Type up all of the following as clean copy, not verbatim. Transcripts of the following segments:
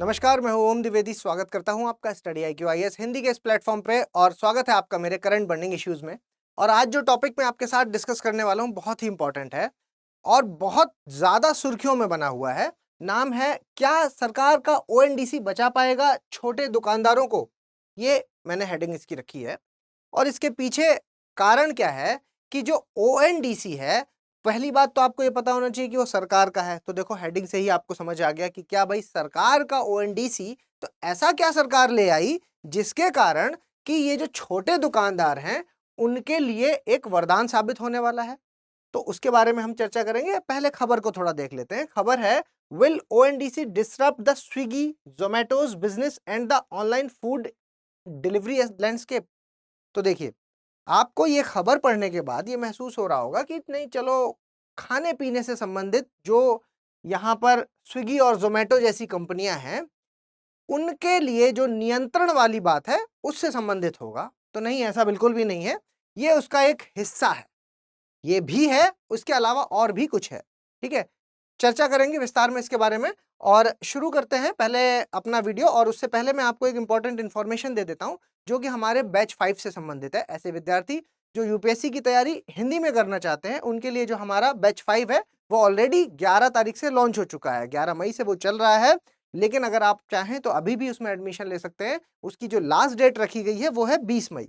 नमस्कार, मैं हूं ओम द्विवेदी। स्वागत करता हूं आपका स्टडी IQ IAS हिंदी के इस प्लेटफॉर्म पे और स्वागत है आपका मेरे करंट बर्निंग इश्यूज में। और आज जो टॉपिक मैं आपके साथ डिस्कस करने वाला हूं बहुत ही इंपॉर्टेंट है और बहुत ज्यादा सुर्खियों में बना हुआ है। नाम है, क्या सरकार का ONDC बचा पाएगा छोटे दुकानदारों को? ये मैंने हेडिंग इसकी रखी है और इसके पीछे कारण क्या है कि जो ONDC है, पहली बात तो आपको ये पता होना चाहिए कि वो सरकार का है। तो देखो, हेडिंग से ही आपको समझ आ गया कि क्या भाई सरकार का ONDC, तो ऐसा क्या सरकार ले आई जिसके कारण कि ये जो छोटे दुकानदार हैं उनके लिए एक वरदान साबित होने वाला है। तो उसके बारे में हम चर्चा करेंगे। पहले खबर को थोड़ा देख लेते हैं। खबर है, will ONDC disrupt the Swiggy Zomato's business and the online food delivery landscape? तो देखिए, आपको ये खबर पढ़ने के बाद ये महसूस हो रहा होगा कि नहीं, चलो खाने पीने से संबंधित जो यहाँ पर स्विगी और जोमेटो जैसी कंपनियां हैं उनके लिए जो नियंत्रण वाली बात है उससे संबंधित होगा। तो नहीं, ऐसा बिल्कुल भी नहीं है। ये उसका एक हिस्सा है, ये भी है, उसके अलावा और भी कुछ है। ठीक है, चर्चा करेंगे विस्तार में इसके बारे में और शुरू करते हैं पहले अपना वीडियो। और उससे पहले मैं आपको एक इंपॉर्टेंट इन्फॉर्मेशन दे देता हूं जो कि हमारे बैच 5 से संबंधित है। ऐसे विद्यार्थी जो यूपीएससी की तैयारी हिंदी में करना चाहते हैं उनके लिए जो हमारा बैच 5 है वो ऑलरेडी 11 तारीख से लॉन्च हो चुका है। 11 मई से वो चल रहा है, लेकिन अगर आप चाहें तो अभी भी उसमें एडमिशन ले सकते हैं। उसकी जो लास्ट डेट रखी गई है वो है 20 मई।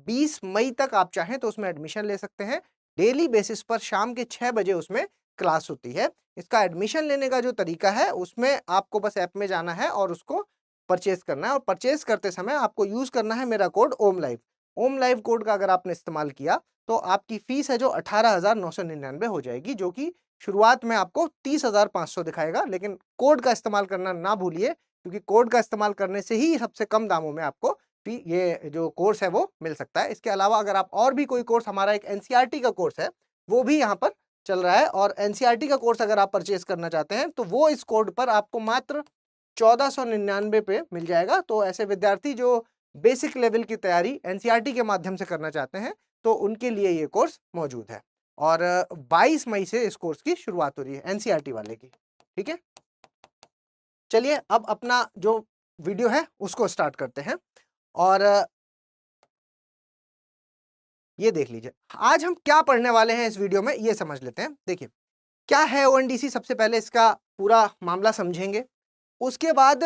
20 मई तक आप चाहें तो उसमें एडमिशन ले सकते हैं। डेली बेसिस पर शाम के 6 बजे उसमें क्लास होती है। इसका एडमिशन लेने का जो तरीका है उसमें आपको बस ऐप में जाना है और उसको परचेज करना है। और परचेज करते समय आपको यूज करना है मेरा कोड ओम लाइव। ओम लाइव कोड का अगर आपने इस्तेमाल किया तो आपकी फीस है जो 18,999 हो जाएगी, जो कि शुरुआत में आपको 30,500 दिखाएगा। लेकिन कोड का इस्तेमाल करना ना भूलिए, क्योंकि कोड का इस्तेमाल करने से ही सबसे कम दामों में आपको ये जो कोर्स है वो मिल सकता है। इसके अलावा अगर आप और भी कोई कोर्स, हमारा एक NCERT का कोर्स है वो भी यहाँ पर चल रहा है, और NCERT का कोर्स अगर आप परचेज करना चाहते हैं तो वो इस कोड पर आपको मात्र 1499 पे मिल जाएगा। तो ऐसे विद्यार्थी जो बेसिक लेवल की तैयारी NCERT के माध्यम से करना चाहते हैं तो उनके लिए ये कोर्स मौजूद है। और 22 मई से इस कोर्स की शुरुआत हो रही है NCERT वाले की। ठीक है, चलिए अब अपना जो वीडियो है उसको स्टार्ट करते हैं। और ये देख लीजिए, आज हम क्या पढ़ने वाले हैं इस वीडियो में, ये समझ लेते हैं। देखिए, क्या है ONDC, सबसे पहले इसका पूरा मामला समझेंगे। उसके बाद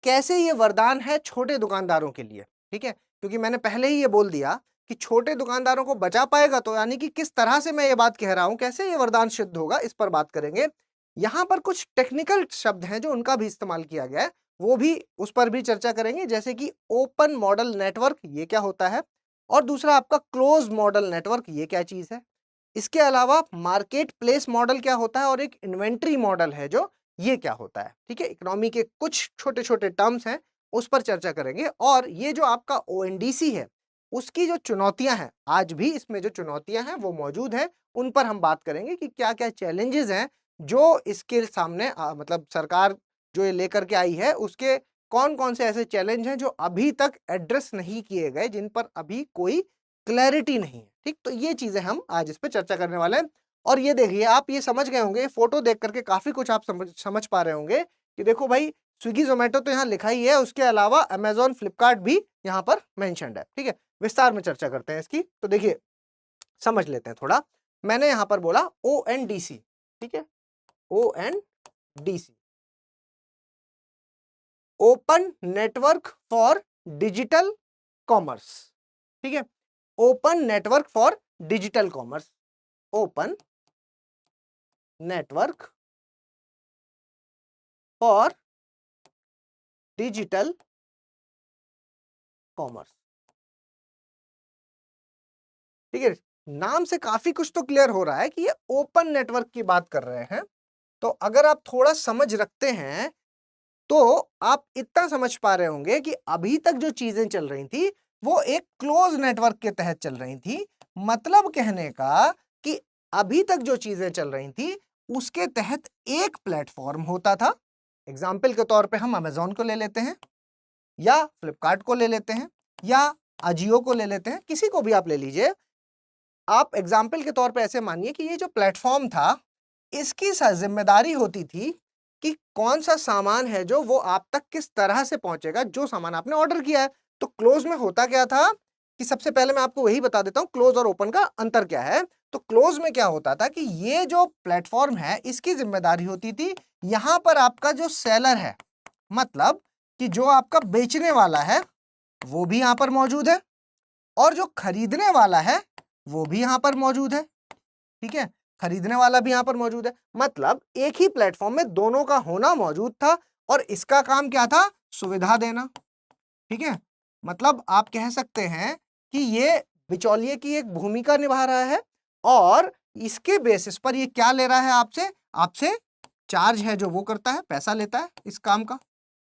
कैसे ये वरदान है छोटे दुकानदारों के लिए। ठीक है, क्योंकि मैंने पहले ही ये बोल दिया कि छोटे दुकानदारों को बचा पाएगा, तो यानी कि किस तरह से मैं ये बात कह रहा हूं, कैसे ये वरदान सिद्ध होगा, इस पर बात करेंगे। यहां पर कुछ टेक्निकल शब्द हैं जो उनका भी इस्तेमाल किया गया है, वो भी उस पर भी चर्चा करेंगे। जैसे कि ओपन मॉडल नेटवर्क, ये क्या होता है, और दूसरा आपका क्लोज मॉडल नेटवर्क, ये क्या चीज है। इसके अलावा मार्केट प्लेस मॉडल क्या होता है, और एक इन्वेंट्री मॉडल है जो, ये क्या होता है। ठीक है, इकोनॉमी के कुछ छोटे छोटे टर्म्स हैं उस पर चर्चा करेंगे। और ये जो आपका ONDC है उसकी जो चुनौतियां हैं, आज भी इसमें जो चुनौतियां हैं वो मौजूद हैं, उन पर हम बात करेंगे कि क्या क्या चैलेंजेस हैं जो इसके सामने मतलब सरकार जो ये लेकर के आई है उसके कौन कौन से ऐसे चैलेंज हैं जो अभी तक एड्रेस नहीं किए गए, जिन पर अभी कोई क्लैरिटी नहीं है। ठीक, तो ये चीजें हम आज इस पे चर्चा करने वाले हैं। और ये देखिए, आप ये समझ गए होंगे, फोटो देख करके काफी कुछ आप समझ पा रहे होंगे कि देखो भाई, स्विगी जोमेटो तो यहाँ लिखा ही है, उसके अलावा अमेजोन फ्लिपकार्ट भी यहाँ पर मेंशन्ड है। ठीक है, विस्तार में चर्चा करते हैं इसकी। तो देखिए, समझ लेते हैं थोड़ा। मैंने यहाँ पर बोला ONDC। ठीक है, ONDC, open network for digital commerce. ठीक है, open network for digital commerce, open network for digital commerce. ठीक है, नाम से काफी कुछ तो क्लियर हो रहा है कि ये ओपन नेटवर्क की बात कर रहे हैं। तो अगर आप थोड़ा समझ रखते हैं तो आप इतना समझ पा रहे होंगे कि अभी तक जो चीजें चल रही थी वो एक क्लोज नेटवर्क के तहत चल रही थी। मतलब कहने का कि अभी तक जो चीजें चल रही थी उसके तहत एक प्लेटफॉर्म होता था। एग्जाम्पल के तौर पे हम अमेजोन को ले लेते हैं, या फ्लिपकार्ट को ले लेते हैं, या अजियो को ले लेते हैं, किसी को भी आप ले लीजिए। आप एग्जाम्पल के तौर पे ऐसे मानिए कि ये जो प्लेटफॉर्म था इसकी जिम्मेदारी होती थी कि कौन सा सामान है जो वो आप तक किस तरह से पहुंचेगा, जो सामान आपने ऑर्डर किया है। तो क्लोज में होता क्या था कि सबसे पहले मैं आपको वही बता देता हूं क्लोज और ओपन का अंतर क्या है। तो क्लोज में क्या होता था कि ये जो प्लेटफॉर्म है इसकी जिम्मेदारी होती थी, यहां पर आपका जो सेलर है, मतलब कि जो आपका बेचने वाला है वो भी यहां पर मौजूद है और जो खरीदने वाला है वो भी यहां पर मौजूद है। ठीक है, खरीदने वाला भी यहां पर मौजूद है, मतलब एक ही प्लेटफॉर्म में दोनों का होना मौजूद था और इसका काम क्या था, सुविधा देना। ठीक है, मतलब आप कह सकते हैं कि ये बिचौलिए की एक भूमिका निभा रहा है और इसके बेसिस पर ये क्या ले रहा है आपसे, आपसे चार्ज है जो वो करता है, पैसा लेता है इस काम का।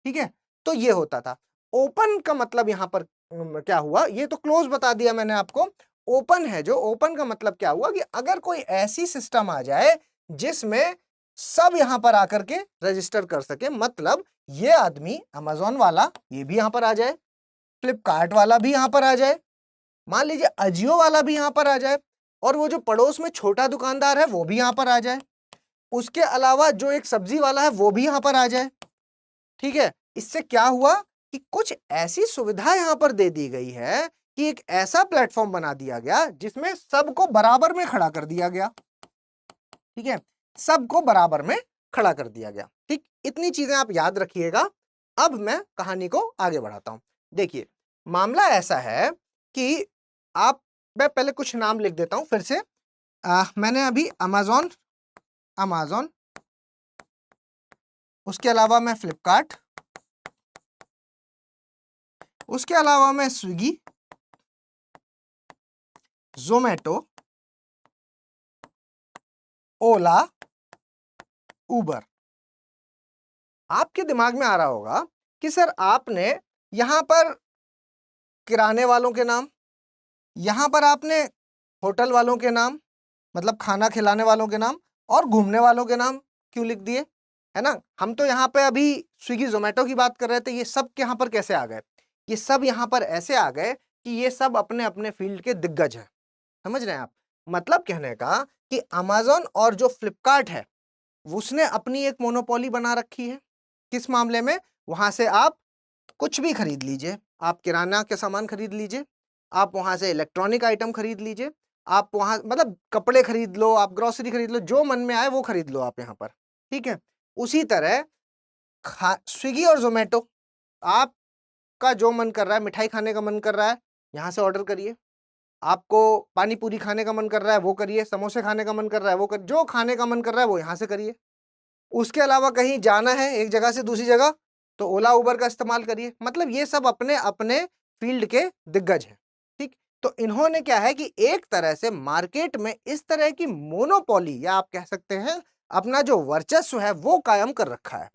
ठीक है, तो ये होता था। ओपन का मतलब यहां पर क्या हुआ, ये तो क्लोज बता दिया मैंने आपको। ओपन है जो, ओपन का मतलब क्या हुआ कि अगर कोई ऐसी सिस्टम आ जाए जिसमें सब यहां पर आकर के रजिस्टर कर सके, मतलब ये आदमी अमेजोन वाला ये भी यहां पर आ जाए, फ्लिपकार्ट वाला भी यहां पर आ जाए, मान लीजिए अजियो वाला भी यहां पर आ जाए और वो जो पड़ोस में छोटा दुकानदार है वो भी यहां पर आ जाए, उसके अलावा जो एक सब्जी वाला है वो भी यहां पर आ जाए। ठीक है, इससे क्या हुआ कि कुछ ऐसी सुविधा यहां पर दे दी गई है कि एक ऐसा प्लेटफॉर्म बना दिया गया जिसमें सबको बराबर में खड़ा कर दिया गया। ठीक है, सबको बराबर में खड़ा कर दिया गया। ठीक, इतनी चीजें आप याद रखिएगा। अब मैं कहानी को आगे बढ़ाता हूं। देखिए, मामला ऐसा है कि आप, मैं पहले कुछ नाम लिख देता हूं फिर से। मैंने अभी अमेजोन, अमेजोन, उसके अलावा मैं फ्लिपकार्ट, उसके अलावा मैं स्विगी, जोमेटो, ओला, उबर। आपके दिमाग में आ रहा होगा कि सर आपने यहां पर किराने वालों के नाम, यहां पर आपने होटल वालों के नाम, मतलब खाना खिलाने वालों के नाम और घूमने वालों के नाम क्यों लिख दिए, है ना। हम तो यहाँ पे अभी स्विगी जोमेटो की बात कर रहे थे, ये सब यहाँ पर कैसे आ गए, ये सब यहाँ पर ऐसे आ गए कि ये सब अपने अपने फील्ड के दिग्गज हैं। समझ रहे हैं आप, मतलब कहने का कि अमेजोन और जो फ्लिपकार्ट है उसने अपनी एक मोनोपोली बना रखी है। किस मामले में, वहां से आप कुछ भी खरीद लीजिए, आप किराना के सामान खरीद लीजिए, आप वहां से इलेक्ट्रॉनिक आइटम खरीद लीजिए, आप वहां मतलब कपड़े खरीद लो, आप ग्रोसरी खरीद लो, जो मन में आए वो खरीद लो आप यहाँ पर। ठीक है, उसी तरह स्विगी और जोमेटो, आपका जो मन कर रहा है, मिठाई खाने का मन कर रहा है यहाँ से ऑर्डर करिए, आपको पानी पूरी खाने का मन कर रहा है वो करिए, समोसे खाने का मन कर रहा है वो कर, जो खाने का मन कर रहा है वो यहाँ से करिए। उसके अलावा कहीं जाना है एक जगह से दूसरी जगह तो ओला उबर का इस्तेमाल करिए। मतलब ये सब अपने अपने फील्ड के दिग्गज हैं। ठीक, तो इन्होंने क्या है कि एक तरह से मार्केट में इस तरह की मोनोपोली या आप कह सकते हैं अपना जो वर्चस्व है वो कायम कर रखा है,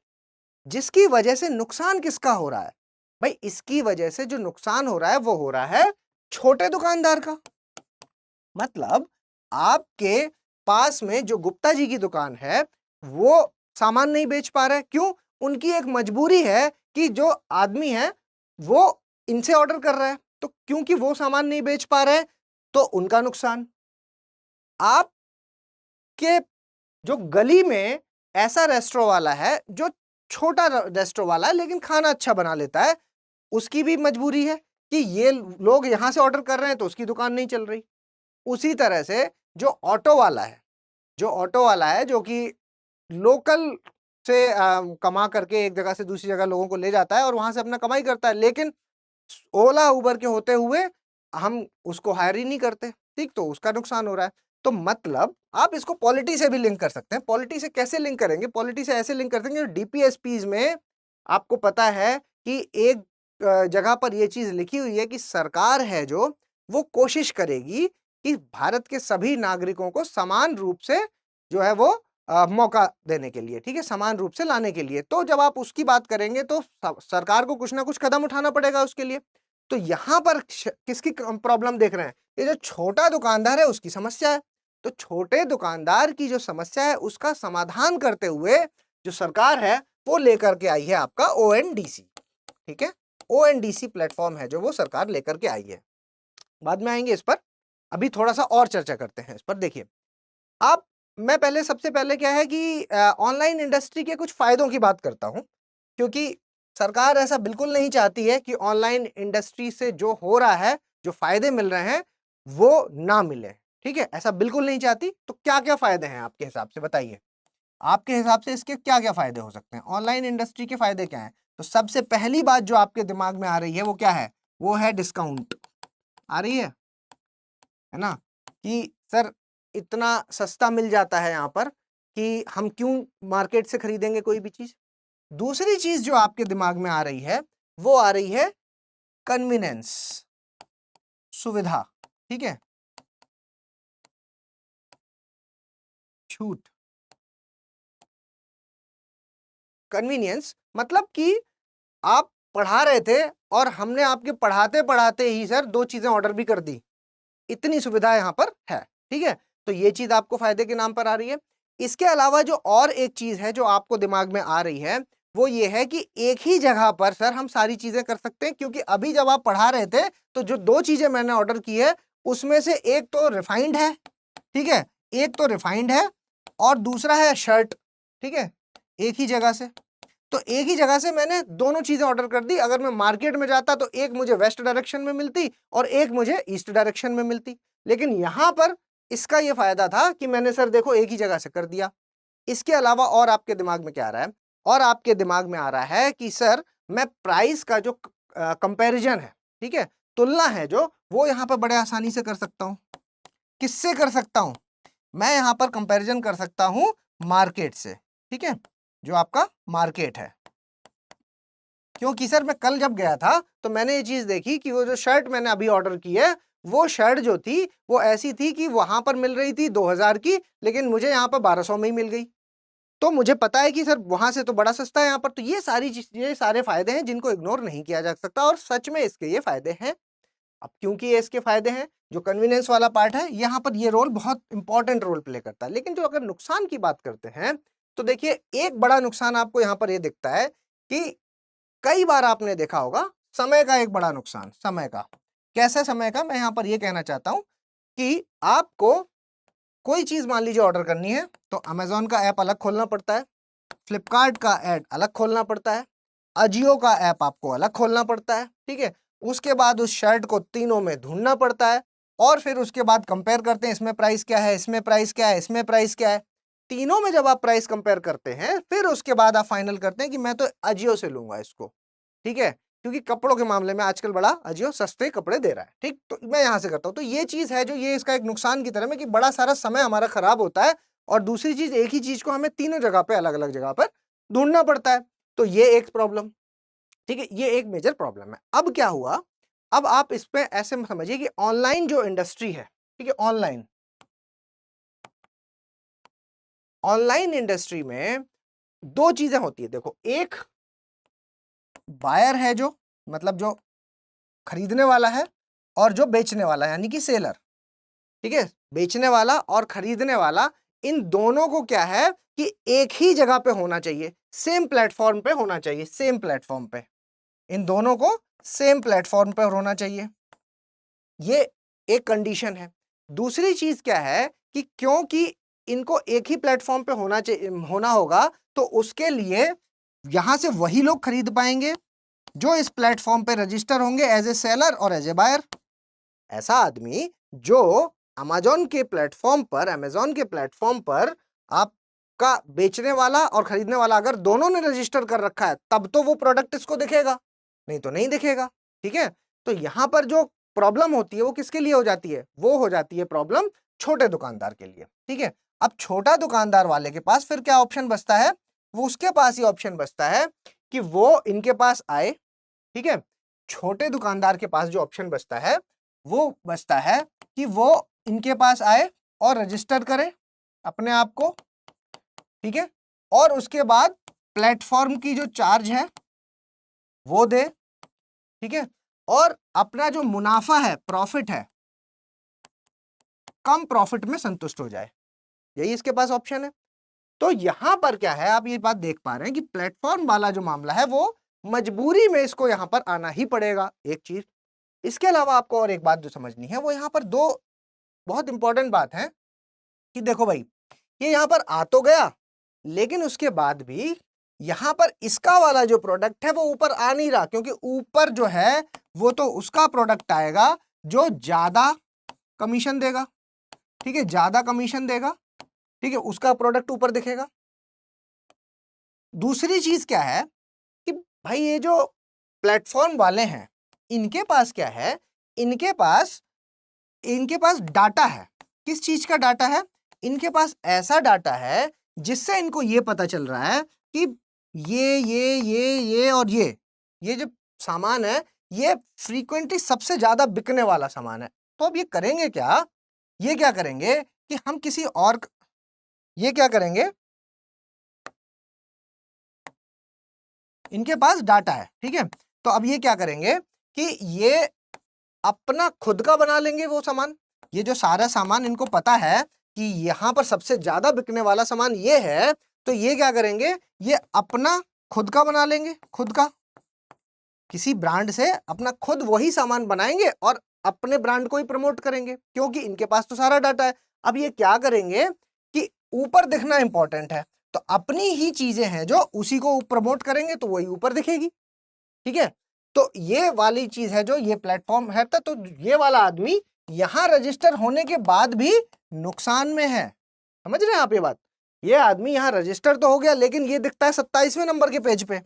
जिसकी वजह से नुकसान किसका हो रहा है भाई, इसकी वजह से जो नुकसान हो रहा है वो हो रहा है छोटे दुकानदार का। मतलब आपके पास में जो गुप्ता जी की दुकान है वो सामान नहीं बेच पा रहे, क्यों, उनकी एक मजबूरी है कि जो आदमी है वो इनसे ऑर्डर कर रहा है, तो क्योंकि वो सामान नहीं बेच पा रहे तो उनका नुकसान। आपके जो गली में ऐसा रेस्टोरेंट वाला है जो छोटा रेस्टोरेंट वाला है लेकिन खाना अच्छा बना लेता है, उसकी भी मजबूरी है कि ये लोग यहां से ऑर्डर कर रहे हैं तो उसकी दुकान नहीं चल रही। उसी तरह से जो ऑटो वाला है, जो ऑटो वाला है जो कि लोकल से कमा करके एक जगह से दूसरी जगह लोगों को ले जाता है और वहां से अपना कमाई करता है, लेकिन ओला उबर के होते हुए हम उसको हायर ही नहीं करते। ठीक, तो उसका नुकसान हो रहा है। तो मतलब आप इसको पॉलिटी से भी लिंक कर सकते हैं। पॉलिटी से कैसे लिंक करेंगे, पॉलिटी से ऐसे लिंक कर देंगे, डीपीएसपीज में आपको पता है कि एक जगह पर यह चीज लिखी हुई है कि सरकार है जो वो कोशिश करेगी कि भारत के सभी नागरिकों को समान रूप से जो है वो मौका देने के लिए, ठीक है, समान रूप से लाने के लिए। तो जब आप उसकी बात करेंगे तो सरकार को कुछ ना कुछ कदम उठाना पड़ेगा उसके लिए। तो यहां पर किसकी प्रॉब्लम देख रहे हैं, ये जो छोटा दुकानदार है उसकी समस्या है। तो छोटे दुकानदार की जो समस्या है उसका समाधान करते हुए जो सरकार है वो लेकर के आई है आपका ओएनडीसी। ठीक है, ओएनडीसी प्लेटफॉर्म है जो वो सरकार लेकर के आई है, बाद में आएंगे इस पर। अभी थोड़ा सा और चर्चा करते हैं इस पर। देखिए, आप मैं पहले सबसे पहले क्या है कि ऑनलाइन इंडस्ट्री के कुछ फायदों की बात करता हूं, क्योंकि सरकार ऐसा बिल्कुल नहीं चाहती है कि ऑनलाइन इंडस्ट्री से जो हो रहा है, जो फायदे मिल रहे हैं, वो ना मिले। ठीक है, ऐसा बिल्कुल नहीं चाहती। तो क्या क्या फायदे हैं आपके हिसाब से, बताइए। आपके हिसाब से इसके क्या क्या फायदे हो सकते हैं, ऑनलाइन इंडस्ट्री के फायदे क्या हैं? तो सबसे पहली बात जो आपके दिमाग में आ रही है वो क्या है? वो है डिस्काउंट। आ रही है ना, कि सर इतना सस्ता मिल जाता है यहाँ पर कि हम क्यों मार्केट से खरीदेंगे कोई भी चीज। दूसरी चीज जो आपके दिमाग में आ रही है वो आ रही है कन्वीनियंस, सुविधा। ठीक है, छूट, कन्वीनियंस मतलब कि आप पढ़ा रहे थे और हमने आपके पढ़ाते पढ़ाते ही सर दो चीजें ऑर्डर भी कर दी, इतनी सुविधा यहाँ पर है। ठीक है, तो ये चीज आपको फायदे के नाम पर आ रही है। इसके अलावा जो और एक चीज है जो आपको दिमाग में आ रही है वो ये है कि एक ही जगह पर सर हम सारी चीजें कर सकते हैं, क्योंकि अभी जब आप पढ़ा रहे थे तो जो दो चीजें मैंने ऑर्डर की है उसमें से एक तो रिफाइंड है, ठीक है, एक तो रिफाइंड है और दूसरा है शर्ट। ठीक है, एक ही जगह से, तो एक ही जगह से मैंने दोनों चीजें ऑर्डर कर दी। अगर मैं मार्केट में जाता तो एक मुझे वेस्ट डायरेक्शन में मिलती और एक मुझे ईस्ट डायरेक्शन में मिलती। लेकिन यहां पर इसका यह फायदा था कि मैंने सर देखो एक ही जगह से कर दिया। इसके अलावा और आपके दिमाग में क्या आ रहा है? और आपके दिमाग में आ रहा है कि सर मैं प्राइस का जो कंपैरिजन है, ठीक है, तुलना है जो, वो यहां पर बड़े आसानी से कर सकता हूं। किससे कर सकता हूं? मैं यहां पर कंपैरिजन कर सकता हूं मार्केट से। ठीक है, जो आपका मार्केट है, क्योंकि सर मैं कल जब गया था तो मैंने ये चीज देखी कि वो जो शर्ट मैंने अभी ऑर्डर की है वो शर्ट जो थी वो ऐसी थी कि वहां पर मिल रही थी 2000 की, लेकिन मुझे यहाँ पर 1200 में ही मिल गई। तो मुझे पता है कि सर वहां से तो बड़ा सस्ता है यहाँ पर। तो ये सारी चीज, ये सारे फायदे हैं जिनको इग्नोर नहीं किया जा सकता और सच में इसके ये फायदे हैं। अब क्योंकि ये इसके फायदे हैं, जो कन्वीनियंस वाला पार्ट है यहाँ पर ये रोल बहुत इंपॉर्टेंट रोल प्ले करता है। लेकिन जो अगर नुकसान की बात करते हैं तो देखिए एक बड़ा नुकसान आपको यहाँ पर ये दिखता है कि कई बार आपने देखा होगा समय का एक बड़ा नुकसान। समय का, कैसे समय का? मैं यहां पर यह कहना चाहता हूं कि आपको कोई चीज मान लीजिए ऑर्डर करनी है तो अमेजोन का ऐप अलग खोलना पड़ता है, फ्लिपकार्ट का ऐप अलग खोलना पड़ता है, अजियो का ऐप आपको अलग खोलना पड़ता है। ठीक है, उसके बाद उस शर्ट को तीनों में ढूंढना पड़ता है और फिर उसके बाद कंपेयर करते हैं, इसमें प्राइस क्या है, इसमें प्राइस क्या है, इसमें प्राइस क्या है। तीनों में जब आप प्राइस कंपेयर करते हैं फिर उसके बाद आप फाइनल करते हैं कि मैं तो अजियो से लूंगा इसको। ठीक है, क्योंकि कपड़ों के मामले में आजकल बड़ा अजियो सस्ते कपड़े दे रहा है। ठीक, तो मैं यहां से करता हूं। तो ये चीज है जो ये इसका एक नुकसान की तरह में कि बड़ा सारा समय हमारा खराब होता है और दूसरी चीज एक ही चीज को हमें तीनों जगह पे अलग अलग जगह पर ढूंढना पड़ता है। तो ये एक प्रॉब्लम, ठीक है, ये एक मेजर प्रॉब्लम है। अब क्या हुआ? अब आप इस पे ऐसे समझिए कि ऑनलाइन जो इंडस्ट्री है, ठीक है, ऑनलाइन ऑनलाइन इंडस्ट्री में दो चीजें होती है। देखो, एक बायर है जो, मतलब जो खरीदने वाला है, और जो बेचने वाला है यानी कि सेलर। ठीक है, बेचने वाला और खरीदने वाला, इन दोनों को क्या है कि एक ही जगह पे होना चाहिए, सेम प्लेटफॉर्म पे होना चाहिए, सेम प्लेटफॉर्म पे, इन दोनों को सेम प्लेटफॉर्म पे होना चाहिए। ये एक कंडीशन है। दूसरी चीज क्या है कि क्योंकि इनको एक ही प्लेटफॉर्म पे होना चाहिए, होना होगा, तो उसके लिए यहां से वही लोग खरीद पाएंगे जो इस प्लेटफॉर्म पे रजिस्टर होंगे एज ए सेलर और एज ए बायर। ऐसा आदमी जो अमेजोन के प्लेटफॉर्म पर आपका बेचने वाला और खरीदने वाला अगर दोनों ने रजिस्टर कर रखा है तब तो वो प्रोडक्ट इसको दिखेगा, नहीं तो नहीं दिखेगा। ठीक है, तो यहां पर जो प्रॉब्लम होती है वो किसके लिए हो जाती है? वो हो जाती है प्रॉब्लम छोटे दुकानदार के लिए। ठीक है, अब छोटा दुकानदार वाले के पास फिर क्या ऑप्शन बचता है? वो उसके पास ही ऑप्शन बचता है कि वो इनके पास आए। ठीक है, छोटे दुकानदार के पास जो ऑप्शन बचता है वो बचता है कि वो इनके पास आए और रजिस्टर करे अपने आप को। ठीक है, और उसके बाद प्लेटफॉर्म की जो चार्ज है वो दे। ठीक है, और अपना जो मुनाफा है, प्रॉफिट है, कम प्रॉफिट में संतुष्ट हो जाए। यही इसके पास ऑप्शन है। तो यहां पर क्या है, आप ये बात देख पा रहे हैं कि प्लेटफॉर्म वाला जो मामला है वो मजबूरी में इसको यहां पर आना ही पड़ेगा, एक चीज। इसके अलावा आपको और एक बात जो समझनी है वो यहां पर दो बहुत इंपॉर्टेंट बात है कि देखो भाई, ये यहां पर आ तो गया, लेकिन उसके बाद भी यहां पर इसका वाला जो प्रोडक्ट है वो ऊपर आ नहीं रहा, क्योंकि ऊपर जो है वो तो उसका प्रोडक्ट आएगा जो ज्यादा कमीशन देगा, ठीक है, ज्यादा कमीशन देगा, ठीक है, उसका प्रोडक्ट ऊपर दिखेगा। दूसरी चीज क्या है कि भाई ये जो प्लेटफॉर्म वाले हैं इनके पास क्या है, इनके पास डाटा है। किस चीज का डाटा है? इनके पास ऐसा डाटा है जिससे इनको ये पता चल रहा है कि ये और ये जो सामान है ये फ्रीक्वेंटली सबसे ज्यादा बिकने वाला सामान है। तो अब ये करेंगे क्या, ये क्या करेंगे कि हम किसी और, ये क्या करेंगे, इनके पास डाटा है, ठीक है, तो अब ये क्या करेंगे कि ये अपना खुद का बना लेंगे वो सामान। ये जो सारा सामान इनको पता है कि यहां पर सबसे ज्यादा बिकने वाला सामान ये है, तो ये क्या करेंगे, ये अपना खुद का बना लेंगे, खुद का किसी ब्रांड से अपना खुद वही सामान बनाएंगे और अपने ब्रांड को ही प्रमोट करेंगे, क्योंकि इनके पास तो सारा डाटा है। अब ये क्या करेंगे कि ऊपर दिखना इंपॉर्टेंट है, तो अपनी ही चीजें हैं जो उसी को प्रमोट करेंगे तो वही ऊपर दिखेगी, ठीक है। तो ये वाली चीज है जो ये प्लेटफॉर्म है, तो ये वाला आदमी यहां रजिस्टर होने के बाद भी नुकसान में है। समझ रहे हैं आप ये बात? ये आदमी यहां रजिस्टर तो हो गया, लेकिन ये दिखता है 27वें नंबर के पेज पे।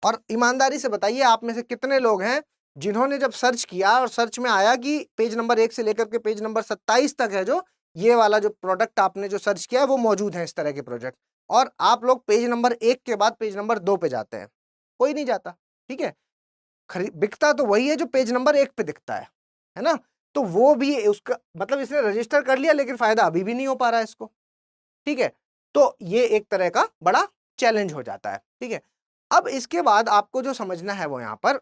और ईमानदारी से बताइए आप में से कितने लोग हैं जिन्होंने जब सर्च किया और सर्च में आया कि पेज नंबर 1 से लेकर के पेज नंबर 27 तक है जो ये वाला जो प्रोडक्ट आपने जो सर्च किया है वो मौजूद है इस तरह के प्रोजेक्ट, और आप लोग पेज नंबर 1 के बाद पेज नंबर 2 पे जाते हैं, कोई नहीं जाता, ठीक है। बिकता तो वही है जो पेज नंबर 1 पे दिखता है ना। तो वो भी उसका मतलब इसने रजिस्टर कर लिया लेकिन फायदा अभी भी नहीं हो पा रहा है इसको, ठीक है। तो ये एक तरह का बड़ा चैलेंज हो जाता है, ठीक है। अब इसके बाद आपको जो समझना है वो यहाँ पर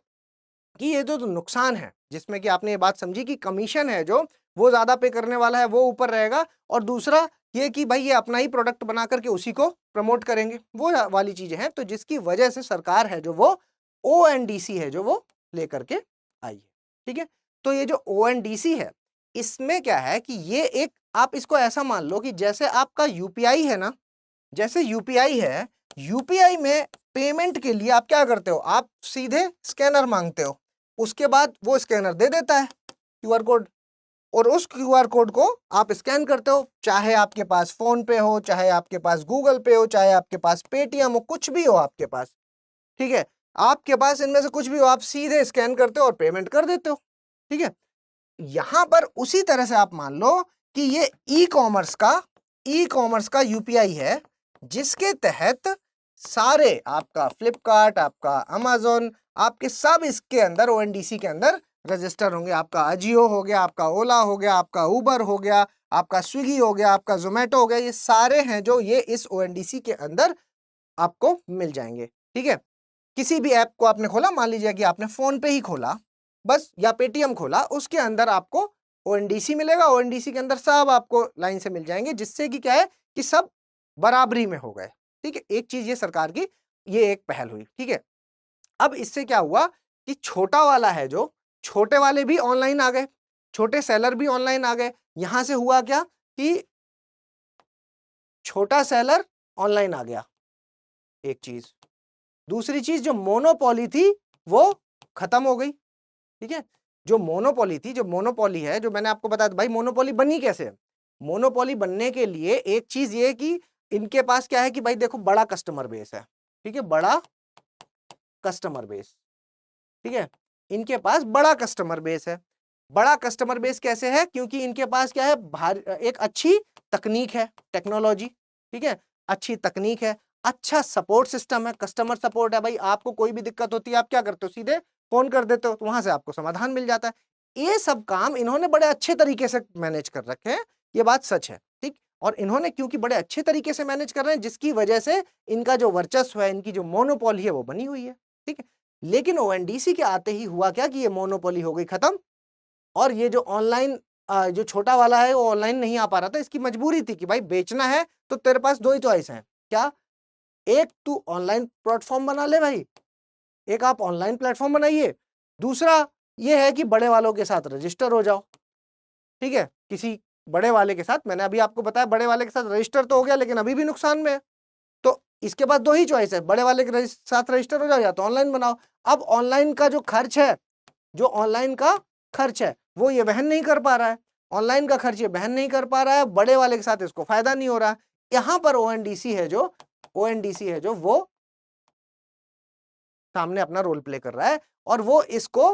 कि ये जो नुकसान है जिसमें कि आपने ये बात समझी कि कमीशन है जो वो ज्यादा पे करने वाला है वो ऊपर रहेगा, और दूसरा ये कि भाई ये अपना ही प्रोडक्ट बना करके उसी को प्रमोट करेंगे, वो वाली चीजें हैं। तो जिसकी वजह से सरकार है जो वो ONDC है जो वो लेकर के आई है, ठीक है। तो ये जो ONDC है इसमें क्या है कि ये एक, आप इसको ऐसा मान लो कि जैसे आपका UPI है ना, जैसे UPI है, UPI में पेमेंट के लिए आप क्या करते हो, आप सीधे स्कैनर मांगते हो, उसके बाद वो स्कैनर दे देता है QR कोड, और उस QR कोड को आप स्कैन करते हो, चाहे आपके पास फोन पे हो, चाहे आपके पास गूगल पे हो, चाहे आपके पास पेटीएम हो, कुछ भी हो आपके पास, ठीक है, आपके पास इनमें से कुछ भी हो, आप सीधे स्कैन करते हो और पेमेंट कर देते हो, ठीक है। यहां पर उसी तरह से आप मान लो कि ये ई कॉमर्स का UPI है, जिसके तहत सारे आपका फ्लिपकार्ट, आपका अमेजोन, आपके सब इसके अंदर ONDC के अंदर रजिस्टर होंगे। आपका अजियो हो गया, आपका ओला हो गया, आपका उबर हो गया, आपका स्विगी हो गया, आपका जोमेटो हो गया, ये सारे हैं जो ये इस ONDC के अंदर आपको मिल जाएंगे, ठीक है। किसी भी ऐप को आपने खोला, मान लीजिए कि आपने फोन पे ही खोला बस, या पेटीएम खोला, उसके अंदर आपको ONDC मिलेगा, ONDC के अंदर सब आपको लाइन से मिल जाएंगे, जिससे कि क्या है कि सब बराबरी में हो गए, ठीक है। एक चीज ये सरकार की ये एक पहल हुई, ठीक है। अब इससे क्या हुआ कि छोटा वाला है जो, छोटे वाले भी ऑनलाइन आ गए, छोटे सेलर भी ऑनलाइन आ गए। यहां से हुआ क्या कि छोटा सेलर ऑनलाइन आ गया, एक चीज। दूसरी चीज जो मोनोपोली थी वो खत्म हो गई, ठीक है। जो मोनोपोली थी, जो मोनोपोली है, जो मैंने आपको बताया भाई मोनोपोली बनी कैसे, मोनोपोली बनने के लिए एक चीज ये कि इनके पास क्या है कि भाई देखो बड़ा कस्टमर बेस है, ठीक है, बड़ा कस्टमर बेस, ठीक है, इनके पास बड़ा कस्टमर बेस है। बड़ा कस्टमर बेस कैसे है, क्योंकि इनके पास क्या है, एक अच्छी तकनीक है, टेक्नोलॉजी, ठीक है, अच्छी तकनीक है, अच्छा सपोर्ट सिस्टम है, कस्टमर सपोर्ट है। भाई आपको कोई भी दिक्कत होती है आप क्या करते हो, सीधे फोन कर देते हो, तो वहां से आपको समाधान मिल जाता है। ये सब काम इन्होंने बड़े अच्छे तरीके से मैनेज कर रखे हैं, ये बात सच है, ठीक। और इन्होंने क्योंकि बड़े अच्छे तरीके से मैनेज कर रहे हैं, जिसकी वजह से इनका जो वर्चस्व है, इनकी जो मोनोपोली है वो बनी हुई है, ठीक है। लेकिन ONDC के आते ही हुआ क्या कि ये मोनोपोली हो गई खत्म, और ये जो ऑनलाइन जो छोटा वाला है वो ऑनलाइन नहीं आ पा रहा था। इसकी मजबूरी थी कि भाई बेचना है तो तेरे पास दो ही चॉइस है, क्या, एक तू ऑनलाइन प्लेटफॉर्म बना ले भाई, एक आप ऑनलाइन प्लेटफॉर्म बनाइए, दूसरा ये है कि बड़े वालों के साथ रजिस्टर हो जाओ, ठीक है, किसी बड़े वाले के साथ, मैंने अभी आपको बताया बड़े वाले के साथ रजिस्टर तो हो गया लेकिन अभी भी नुकसान में है। तो इसके बाद दो ही चॉइस है, बड़े वाले के साथ रजिस्टर हो जाओ या तो ऑनलाइन बनाओ। अब ऑनलाइन का जो खर्च है, जो ऑनलाइन का खर्च है वो ये वहन नहीं कर पा रहा है, ऑनलाइन का खर्च ये वहन नहीं कर पा रहा है, बड़े वाले के साथ इसको फायदा नहीं हो रहा है। यहां पर ओएनडीसी है जो वो सामने अपना रोल प्ले कर रहा है और वो इसको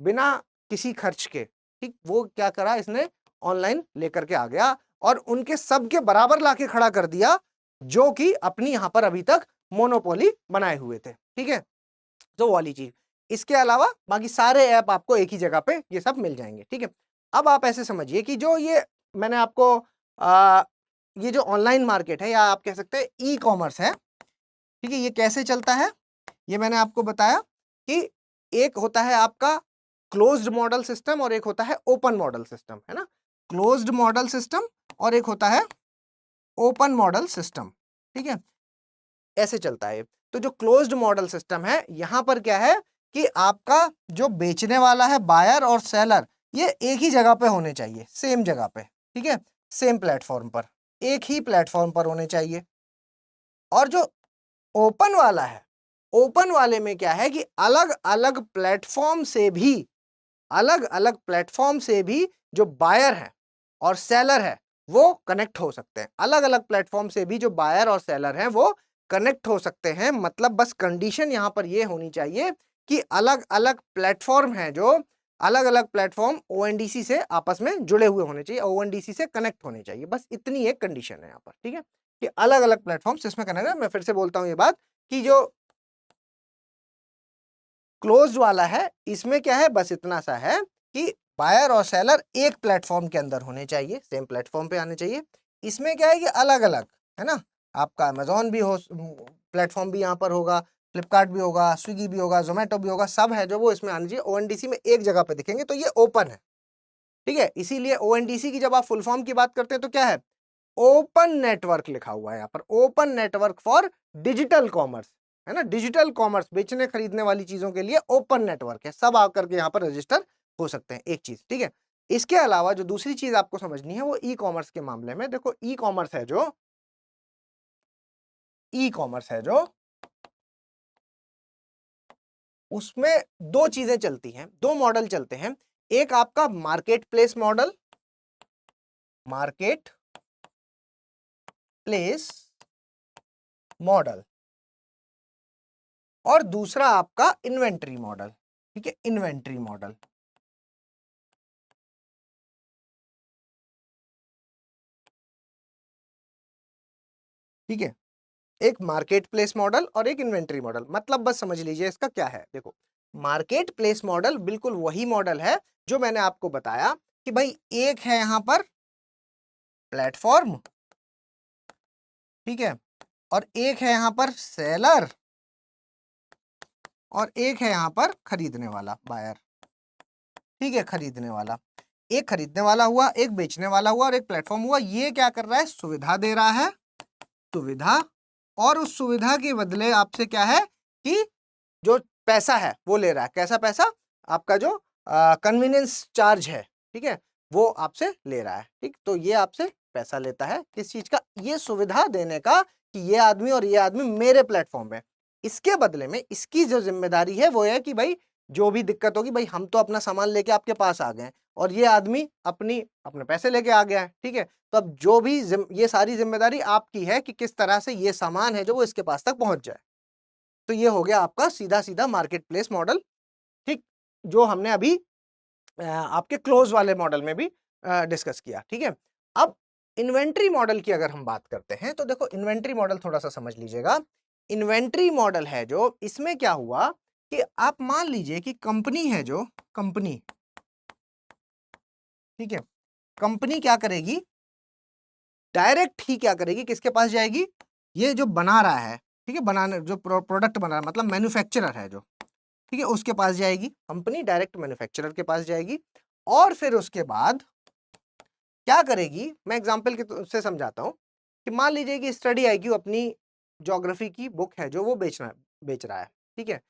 बिना किसी खर्च के, ठीक, वो क्या करा, इसने ऑनलाइन लेकर के आ गया और उनके सबके बराबर लाके खड़ा कर दिया जो कि अपनी यहां पर अभी तक मोनोपोली बनाए हुए थे। ठीक है, तो वो वाली चीज। इसके अलावा बाकी सारे ऐप आपको एक ही जगह पे ये सब मिल जाएंगे। ठीक है, अब आप ऐसे समझिए कि जो ये मैंने आपको ये जो ऑनलाइन मार्केट है या आप कह सकते हैं ई कॉमर्स है, ठीक है, ये कैसे चलता है ये मैंने आपको बताया कि एक होता है आपका क्लोज्ड मॉडल सिस्टम और एक होता है ओपन मॉडल सिस्टम, है ना। क्लोज्ड मॉडल सिस्टम और एक होता है ओपन मॉडल सिस्टम। ठीक है, ऐसे चलता है। तो जो क्लोज्ड मॉडल सिस्टम है, यहां पर क्या है कि आपका जो बेचने वाला है, बायर और सेलर, ये एक ही जगह पे होने चाहिए, सेम जगह पे। ठीक है, सेम प्लेटफॉर्म पर, एक ही प्लेटफॉर्म पर होने चाहिए। और जो ओपन वाला है, ओपन वाले में क्या है कि अलग अलग प्लेटफॉर्म से भी जो बायर है और सेलर है वो कनेक्ट हो सकते हैं। अलग अलग प्लेटफॉर्म से भी जो बायर और सेलर हैं वो कनेक्ट हो सकते हैं। मतलब बस कंडीशन यहां पर ये होनी चाहिए कि अलग अलग प्लेटफॉर्म है, जो अलग अलग प्लेटफॉर्म ओएनडीसी से आपस में जुड़े हुए होने चाहिए, ओएनडीसी से कनेक्ट होने चाहिए। बस इतनी एक कंडीशन है यहाँ पर। ठीक है, कि अलग अलग प्लेटफॉर्म्स इसमें कनेक्ट है। मैं फिर से बोलता हूं ये बात कि जो क्लोज्ड वाला है इसमें क्या है, बस इतना सा है कि बायर और सेलर एक प्लेटफॉर्म के अंदर होने चाहिए, सेम प्लेटफॉर्म पे आने चाहिए। इसमें क्या है कि अलग अलग, है ना, आपका अमेजोन भी हो, प्लेटफॉर्म भी यहाँ पर होगा, फ्लिपकार्ट भी होगा, स्विगी भी होगा, जोमेटो भी होगा, सब है जो वो इसमें आने चाहिए। ओएनडीसी में एक जगह पे दिखेंगे, तो ये ओपन है। ठीक है, इसीलिए ओएनडीसी की जब आप फुल फॉर्म की बात करते हैं तो क्या है, ओपन नेटवर्क लिखा हुआ है यहाँ पर, open network for digital commerce, है ना। डिजिटल कॉमर्स, बेचने खरीदने वाली चीजों के लिए ओपन नेटवर्क है, सब आकर के यहाँ पर रजिस्टर हो सकते हैं, एक चीज। ठीक है, इसके अलावा जो दूसरी चीज आपको समझनी है वो ई कॉमर्स के मामले में, देखो ई कॉमर्स है जो उसमें दो चीजें चलती हैं, दो मॉडल चलते हैं। एक आपका market place model, market place model, और दूसरा आपका इन्वेंट्री मॉडल। ठीक है, इन्वेंट्री मॉडल। ठीक है, एक मार्केट प्लेस मॉडल और एक इन्वेंट्री मॉडल। मतलब बस समझ लीजिए इसका क्या है। देखो, मार्केट प्लेस मॉडल बिल्कुल वही मॉडल है जो मैंने आपको बताया कि भाई एक है यहां पर प्लेटफॉर्म, ठीक है, और एक है यहां पर सेलर, और एक है यहां पर खरीदने वाला, बायर। ठीक है, खरीदने वाला, एक खरीदने वाला हुआ, एक बेचने वाला हुआ और एक प्लेटफॉर्म हुआ। ये क्या कर रहा है, सुविधा दे रहा है, सुविधा, और उस सुविधा के बदले आपसे क्या है कि जो पैसा है वो ले रहा है। कैसा पैसा, आपका जो कन्वीनियंस चार्ज है, ठीक है, वो आपसे ले रहा है। ठीक, तो ये आपसे पैसा लेता है किस चीज का, ये सुविधा देने का कि ये आदमी और ये आदमी मेरे प्लेटफॉर्म पे। इसके बदले में इसकी जो जिम्मेदारी है वो है कि भाई जो भी दिक्कत होगी, भाई हम तो अपना सामान लेके आपके पास आ गए और ये आदमी अपने पैसे लेके आ गया है। ठीक है, तो अब जो भी ये सारी जिम्मेदारी आपकी है कि किस तरह से ये सामान है जो वो इसके पास तक पहुंच जाए। तो ये हो गया आपका सीधा सीधा मार्केट प्लेस मॉडल। ठीक, जो हमने अभी आपके क्लोज वाले मॉडल में भी डिस्कस किया। ठीक है, अब इन्वेंट्री मॉडल की अगर हम बात करते हैं तो देखो इन्वेंट्री मॉडल थोड़ा सा समझ लीजिएगा। इन्वेंट्री मॉडल है जो, इसमें क्या हुआ कि आप मान लीजिए कि कंपनी है, जो कंपनी, ठीक है, कंपनी क्या करेगी, डायरेक्ट ही क्या करेगी, किसके पास जाएगी, ये जो बना रहा है, ठीक है, बनाने जो प्रोडक्ट बना रहा है, मतलब मैन्युफैक्चरर है जो, ठीक है, उसके पास जाएगी कंपनी, डायरेक्ट मैन्युफैक्चरर के पास जाएगी। और फिर उसके बाद क्या करेगी, मैं एग्जांपल से समझाता हूं कि मान लीजिए कि स्टडी आईक्यू अपनी ज्योग्राफी की बुक है जो वो बेच रहा है। ठीक है,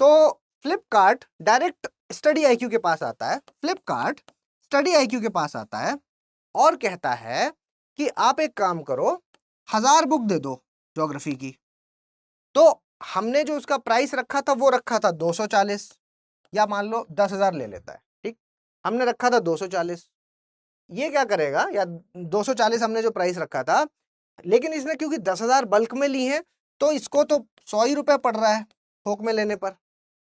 तो फ्लिपकार्ट डायरेक्ट स्टडी आईक्यू के पास आता है, फ्लिपकार्ट स्टडी आईक्यू के पास आता है और कहता है कि आप एक काम करो, 1000 बुक दे दो ज्योग्राफी की। तो हमने जो उसका प्राइस रखा था वो रखा था 240, या मान लो 10,000 ले लेता है, ठीक, हमने रखा था 240। ये क्या करेगा, या 240 हमने जो प्राइस रखा था, लेकिन इसने क्योंकि 10,000 बल्क में ली है तो इसको तो 100 ही रुपए पड़ रहा है थोक में लेने पर।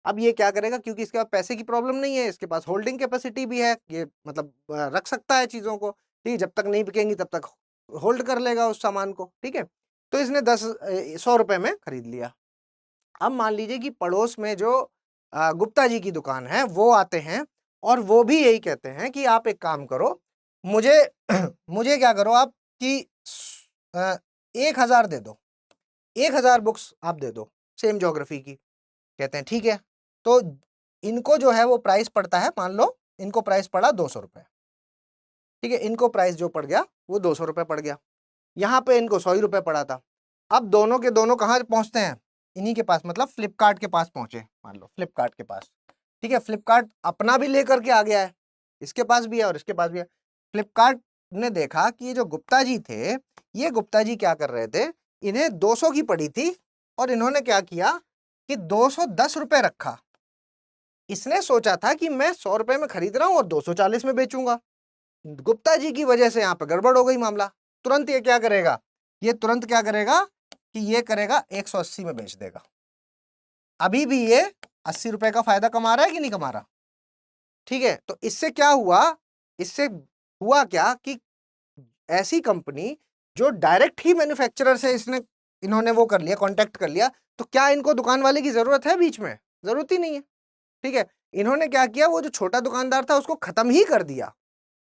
अब ये क्या करेगा, क्योंकि इसके पास पैसे की प्रॉब्लम नहीं है, इसके पास होल्डिंग कैपेसिटी भी है, ये मतलब रख सकता है चीजों को, ठीक है, जब तक नहीं बिकेंगी तब तक होल्ड कर लेगा उस सामान को, ठीक है। तो इसने 100 रुपए में खरीद लिया। अब मान लीजिए कि पड़ोस में जो गुप्ता जी की दुकान है वो आते हैं और वो भी यही कहते हैं कि आप एक काम करो, मुझे मुझे क्या करो आप कि 1000 दे दो, 1000 बुक्स आप दे दो सेम ज्योग्राफी की। कहते हैं ठीक है। तो इनको जो है वो प्राइस पड़ता है, मान लो इनको प्राइस पड़ा 200 रुपए, ठीक है, इनको प्राइस जो पड़ गया वो 200 रुपए पड़ गया, यहाँ पे इनको 100 ही रुपए पड़ा था। अब दोनों के दोनों कहाँ पहुंचते हैं, इन्हीं के पास, मतलब फ्लिपकार्ट के पास पहुंचे, मान लो फ्लिपकार्ट के पास, ठीक है। फ्लिपकार्ट अपना भी लेकर के आ गया है, इसके पास भी है और इसके पास भी है। फ्लिपकार्ट ने देखा कि ये जो गुप्ता जी थे, ये गुप्ता जी क्या कर रहे थे, इन्हें 200 की पड़ी थी और इन्होंने क्या किया कि 210 रुपए रखा। इसने सोचा था कि मैं 100 रुपए में खरीद रहा हूं और 240 में बेचूंगा। गुप्ता जी की वजह से यहाँ पे गड़बड़ हो गई मामला। तुरंत ये क्या करेगा, ये तुरंत क्या करेगा कि ये करेगा 180 में बेच देगा। अभी भी ये 80 रुपए का फायदा कमा रहा है कि नहीं कमा रहा, ठीक है। तो इससे क्या हुआ, इससे हुआ क्या कि ऐसी कंपनी जो डायरेक्ट ही मैन्युफैक्चरर से इन्होंने वो कर लिया, कांटेक्ट कर लिया, तो क्या इनको दुकान वाले की जरूरत है बीच में, जरूरत ही नहीं है, ठीक है। इन्होंने क्या किया, वो जो छोटा दुकानदार था उसको खत्म ही कर दिया,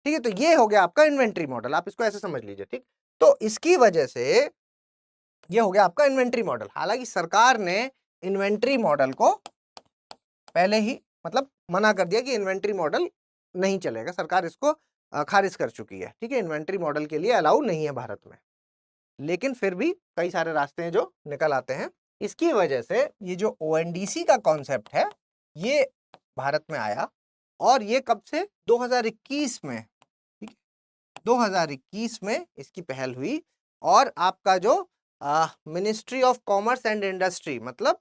ठीक है। तो ये हो गया आपका इन्वेंट्री मॉडल, आप इसको ऐसे समझ लीजिए, ठीक। तो इसकी वजह से ये हो गया आपका इन्वेंट्री मॉडल। हालांकि सरकार ने इन्वेंट्री मॉडल को पहले ही मतलब मना कर दिया कि इन्वेंट्री मॉडल नहीं चलेगा, सरकार इसको खारिज कर चुकी है, ठीक है। इन्वेंट्री मॉडल के लिए अलाउ नहीं है भारत में, लेकिन फिर भी कई सारे रास्ते हैं जो निकल आते हैं। इसकी वजह से ये जो ओएनडीसी का कॉन्सेप्ट है ये भारत में आया, और ये कब से, 2021 में, ठीक है, 2021 में इसकी पहल हुई। और आपका जो ministry of commerce and industry, मतलब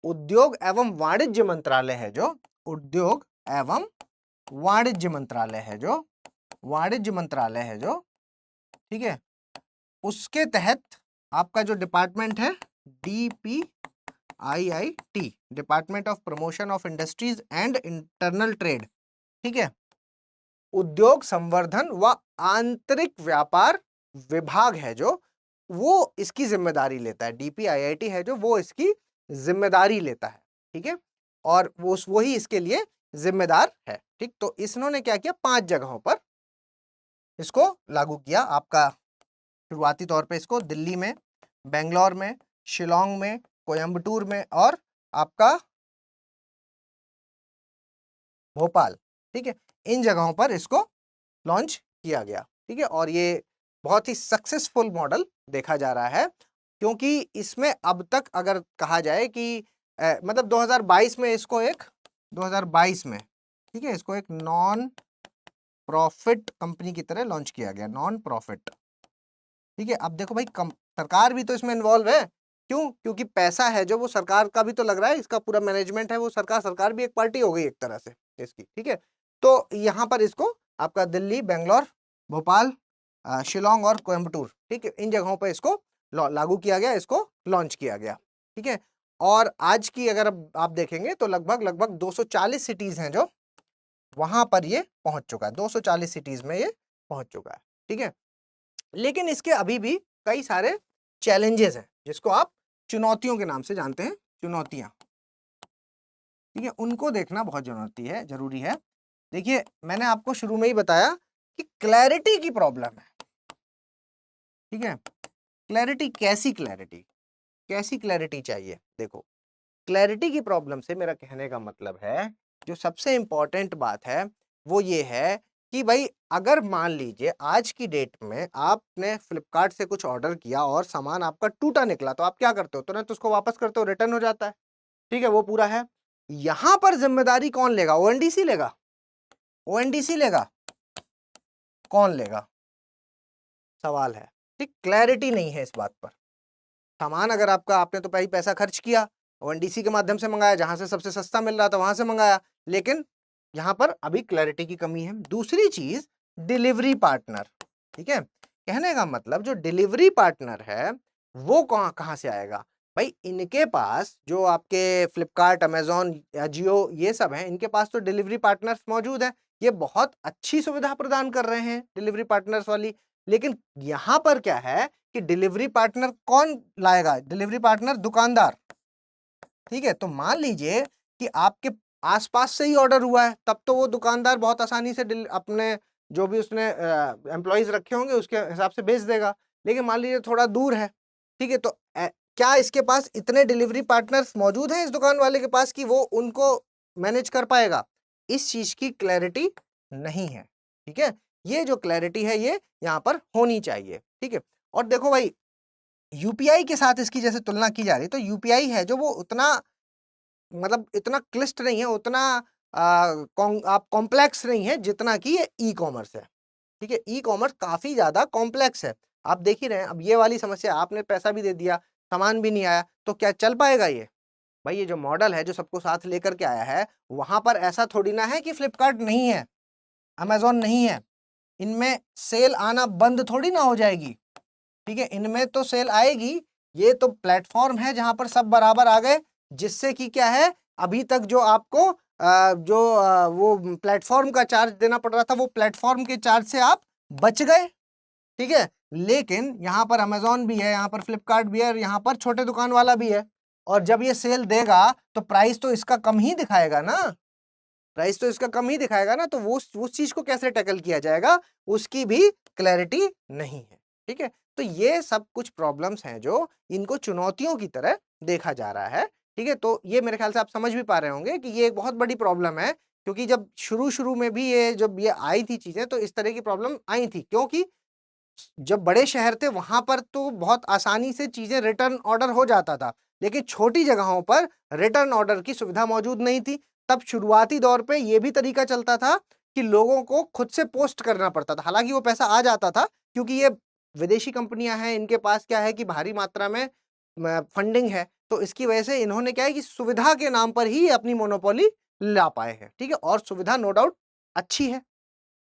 उद्योग एवं वाणिज्य मंत्रालय है जो, उद्योग एवं वाणिज्य मंत्रालय है जो, वाणिज्य मंत्रालय है जो, ठीक है, उसके तहत आपका जो डिपार्टमेंट है DPIIT, department of promotion of industries and internal trade, ठीक है, उद्योग संवर्धन व आंतरिक व्यापार विभाग है जो, वो इसकी जिम्मेदारी लेता है। DPIIT है जो, वो इसकी जिम्मेदारी लेता है, ठीक है, और वो ही इसके लिए जिम्मेदार है, ठीक। तो इन्होंने क्या किया, 5 जगहों पर इसको लागू किया। आपका शुरुआती तौर पे इसको दिल्ली में, बेंगलोर में, शिलोंग में, कोयम्बटूर में और आपका भोपाल, ठीक है, इन जगहों पर इसको लॉन्च किया गया, ठीक है। और ये बहुत ही सक्सेसफुल मॉडल देखा जा रहा है, क्योंकि इसमें अब तक अगर कहा जाए कि मतलब 2022 में इसको एक 2022 में, ठीक है, इसको एक नॉन प्रॉफिट कंपनी की तरह लॉन्च किया गया, नॉन प्रॉफिट, ठीक है। अब देखो भाई, सरकार भी तो इसमें इन्वॉल्व है, क्यों, क्योंकि पैसा है जो वो सरकार का भी तो लग रहा है, इसका पूरा मैनेजमेंट है वो सरकार भी एक पार्टी हो गई एक तरह से इसकी, ठीक है। तो यहाँ पर इसको आपका दिल्ली, बेंगलोर, भोपाल, शिलोंग और कोयम्बटूर, ठीक है, इन जगहों पर इसको लागू किया गया, इसको लॉन्च किया गया, ठीक है। और आज की अगर आप देखेंगे तो लगभग 240 सिटीज हैं जो वहां पर ये पहुंच चुका है, 240 सिटीज में ये पहुंच चुका है, ठीक है। लेकिन इसके अभी भी कई सारे चैलेंजेस हैं, जिसको आप चुनौतियों के नाम से जानते हैं, चुनौतियां, ठीक है, उनको देखना बहुत जरूरी है। देखिए, मैंने आपको शुरू में ही बताया कि क्लैरिटी की प्रॉब्लम है, ठीक है। क्लैरिटी, कैसी क्लैरिटी चाहिए, देखो, क्लैरिटी की प्रॉब्लम से मेरा कहने का मतलब है, जो सबसे इंपॉर्टेंट बात है वो ये है कि भाई अगर मान लीजिए आज की डेट में आपने फ्लिपकार्ट से कुछ ऑर्डर किया और सामान आपका टूटा निकला, तो आप क्या करते हो, तुरंत उसको वापस करते हो, रिटर्न हो जाता है, ठीक है, वो पूरा है। यहां पर जिम्मेदारी कौन लेगा, ओएनडीसी लेगा, ओएनडीसी लेगा, कौन लेगा, सवाल है। ठीक, क्लैरिटी नहीं है इस बात पर। सामान अगर आपने तो पैसा खर्च किया, ओएनडीसी के माध्यम से मंगाया, जहां से सबसे सस्ता मिल रहा था वहां से मंगाया, लेकिन यहां पर अभी क्लैरिटी की कमी है। दूसरी चीज, डिलीवरी पार्टनर। ठीक है, कहने का मतलब जो डिलीवरी पार्टनर है वो कहां से आएगा भाई? इनके पास जो आपके फ्लिपकार्ट, अमेजॉन या जियो ये सब हैं, इनके पास तो डिलीवरी पार्टनर्स मौजूद है। ये बहुत अच्छी सुविधा प्रदान कर रहे हैं डिलीवरी पार्टनर्स वाली। लेकिन यहां पर क्या है कि डिलीवरी पार्टनर कौन लाएगा? डिलीवरी पार्टनर दुकानदार। ठीक है, तो मान लीजिए कि आपके आसपास से ही ऑर्डर हुआ है, तब तो वो दुकानदार बहुत आसानी से अपने जो भी उसने एम्प्लॉइज रखे होंगे उसके हिसाब से बेच देगा। लेकिन मान लीजिए थोड़ा दूर है, ठीक है, तो क्या इसके पास इतने डिलीवरी पार्टनर्स मौजूद हैं इस दुकान वाले के पास कि वो उनको मैनेज कर पाएगा? इस चीज की क्लैरिटी नहीं है। ठीक है, ये जो क्लैरिटी है ये यहाँ पर होनी चाहिए। ठीक है, और देखो भाई, यूपीआई के साथ इसकी जैसे तुलना की जा रही है, तो यूपीआई है जो वो उतना मतलब इतना क्लिष्ट नहीं है, उतना आप कॉम्प्लेक्स नहीं है जितना कि ये ई कॉमर्स है। ठीक है, ई कॉमर्स काफी ज्यादा कॉम्प्लेक्स है। आप देख ही रहे हैं, अब ये वाली समस्या, आपने पैसा भी दे दिया, सामान भी नहीं आया, तो क्या चल पाएगा ये? भाई ये जो मॉडल है जो सबको साथ लेकर के आया है, वहां पर ऐसा थोड़ी ना है कि फ्लिपकार्ट नहीं है, अमेजॉन नहीं है, इनमें सेल आना बंद थोड़ी ना हो जाएगी। ठीक है, इनमें तो सेल आएगी। ये तो प्लेटफॉर्म है जहां पर सब बराबर आ गए, जिससे कि क्या है, अभी तक जो आपको वो प्लेटफॉर्म का चार्ज देना पड़ रहा था, वो प्लेटफॉर्म के चार्ज से आप बच गए। ठीक है, लेकिन यहाँ पर अमेजॉन भी है, यहाँ पर फ्लिपकार्ट भी है, और यहाँ पर छोटे दुकान वाला भी है। और जब ये सेल देगा तो प्राइस तो इसका कम ही दिखाएगा ना, प्राइस तो इसका कम ही दिखाएगा ना, तो वो उस चीज को कैसे टैकल किया जाएगा, उसकी भी क्लैरिटी नहीं है। ठीक है, तो ये सब कुछ प्रॉब्लम्स हैं जो इनको चुनौतियों की तरह देखा जा रहा है। ठीक है, तो ये मेरे ख्याल से आप समझ भी पा रहे होंगे कि ये एक बहुत बड़ी प्रॉब्लम है, क्योंकि जब शुरू में भी जब ये आई थी चीजें, तो इस तरह की प्रॉब्लम आई थी, क्योंकि जब बड़े शहर थे वहां पर तो बहुत आसानी से चीजें रिटर्न ऑर्डर हो जाता था, लेकिन छोटी जगहों पर रिटर्न ऑर्डर की सुविधा मौजूद नहीं थी। तब शुरुआती दौर पे ये भी तरीका चलता था कि लोगों को खुद से पोस्ट करना पड़ता था। हालांकि वो पैसा आ जाता था, क्योंकि ये विदेशी कंपनियां हैं, इनके पास क्या है कि भारी मात्रा में फंडिंग है, तो इसकी वजह से इन्होंने क्या है कि सुविधा के नाम पर ही अपनी मोनोपोली ला पाए हैं। ठीक है, और सुविधा नो डाउट अच्छी है,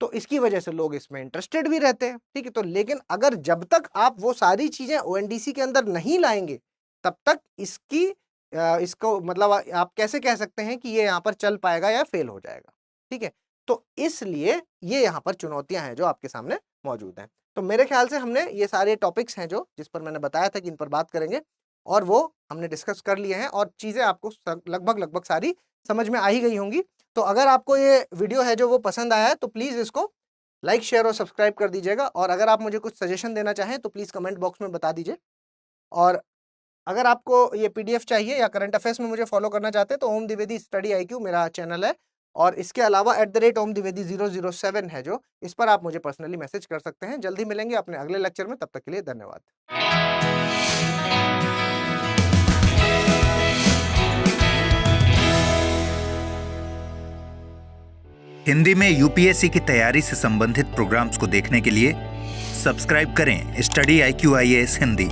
तो इसकी वजह से लोग इसमें इंटरेस्टेड भी रहते हैं। ठीक है, तो लेकिन अगर जब तक आप वो सारी चीजें ओएनडीसी के अंदर नहीं लाएंगे, तब तक इसको मतलब आप कैसे कह सकते हैं कि ये यहाँ पर चल पाएगा या फेल हो जाएगा। ठीक है, तो इसलिए ये यहाँ पर चुनौतियां हैं जो आपके सामने मौजूद हैं। तो मेरे ख्याल से हमने ये सारे टॉपिक्स हैं जो जिस पर मैंने बताया था कि इन पर बात करेंगे, और वो हमने डिस्कस कर लिए हैं, और चीजें आपको लगभग सारी समझ में आ ही गई होंगी। तो अगर आपको ये वीडियो है जो वो पसंद आया है, तो प्लीज इसको लाइक, शेयर और सब्सक्राइब कर दीजिएगा। और अगर आप मुझे कुछ सजेशन देना चाहें तो प्लीज कमेंट बॉक्स में बता दीजिए। और अगर आपको ये पीडीएफ चाहिए या करंट अफेयर्स में मुझे फॉलो करना चाहते हैं, तो ओम द्विवेदी स्टडी IQ मेरा चैनल है, और इसके अलावा @omdvedi007 है जो, इस पर आप मुझे पर्सनली मैसेज कर सकते हैं। जल्दी मिलेंगे अपने अगले लेक्चर में, तब तक के लिए धन्यवाद। हिंदी में यूपीएससी की तैयारी से संबंधित प्रोग्राम्स को देखने के लिए सब्सक्राइब करें स्टडी IQ IAS हिंदी।